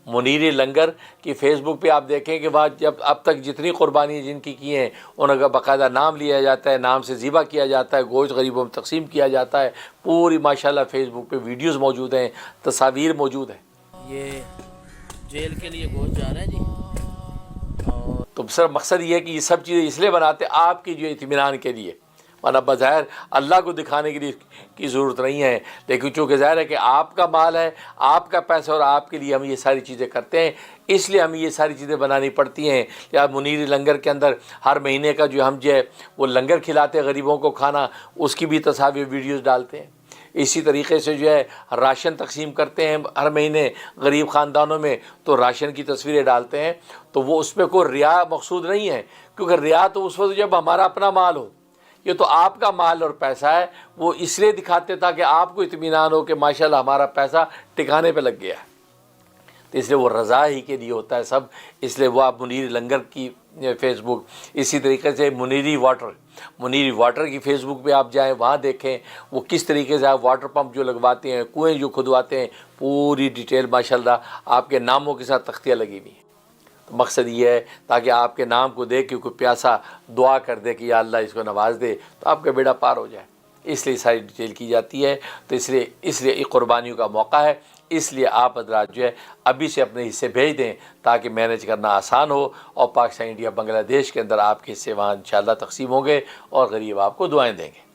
منیر لنگر کی فیس بک پہ آپ دیکھیں کہ وہاں جب اب تک جتنی قربانی جن کی ہیں ان کا باقاعدہ نام لیا جاتا ہے، نام سے ذبح کیا جاتا ہے، گوشت غریبوں میں تقسیم کیا جاتا ہے، پوری ماشاءاللہ فیس بک پہ ویڈیوز موجود ہیں، تصاویر موجود ہیں۔ یہ جیل کے لیے گوشت جا رہا ہے جی، اور تو سر مقصد یہ ہے کہ یہ سب چیزیں اس لیے بناتے ہیں آپ کی جو اطمینان کے لیے، ورنہ بظاہر اللہ کو دکھانے کے لیے کی ضرورت نہیں ہے، لیکن چونکہ ظاہر ہے کہ آپ کا مال ہے، آپ کا پیسہ، اور آپ کے لیے ہم یہ ساری چیزیں کرتے ہیں، اس لیے ہمیں یہ ساری چیزیں بنانی پڑتی ہیں۔ یا منیر لنگر کے اندر ہر مہینے کا جو ہم جو ہے وہ لنگر کھلاتے ہیں غریبوں کو کھانا، اس کی بھی تصاویر ویڈیوز ڈالتے ہیں۔ اسی طریقے سے جو ہے راشن تقسیم کرتے ہیں ہر مہینے غریب خاندانوں میں، تو راشن کی تصویریں ڈالتے ہیں، تو وہ اس پہ کوئی ریا مقصود نہیں ہے، کیونکہ ریا تو اس وقت جب ہمارا اپنا مال ہو، یہ تو آپ کا مال اور پیسہ ہے، وہ اس لیے دکھاتے تاکہ آپ کو اطمینان ہو کہ ماشاءاللہ ہمارا پیسہ ٹھکانے پہ لگ گیا ہے، تو اس لیے وہ رضا ہی کے لیے ہوتا ہے سب۔ اس لیے وہ آپ منیر لنگر کی فیس بک، اسی طریقے سے منیری واٹر کی فیس بک پہ آپ جائیں، وہاں دیکھیں وہ کس طریقے سے آپ واٹر پمپ جو لگواتے ہیں، کنویں جو کھدواتے ہیں، پوری ڈیٹیل ماشاءاللہ آپ کے ناموں کے ساتھ تختیاں لگی ہوئی ہیں۔ تو مقصد یہ ہے تاکہ آپ کے نام کو دیکھ کے کوئی پیاسا دعا کر دے کہ یا اللہ اس کو نواز دے، تو آپ کا بیڑا پار ہو جائے، اس لیے ساری ڈیٹیل کی جاتی ہے۔ تو اس لیے یہ قربانیوں کا موقع ہے، اس لیے آپ حضرات جو ہے ابھی سے اپنے حصے بھیج دیں تاکہ مینیج کرنا آسان ہو، اور پاکستان، انڈیا، بنگلہ دیش کے اندر آپ کے حصے وہاں انشاءاللہ تقسیم ہوں گے اور غریب آپ کو دعائیں دیں گے۔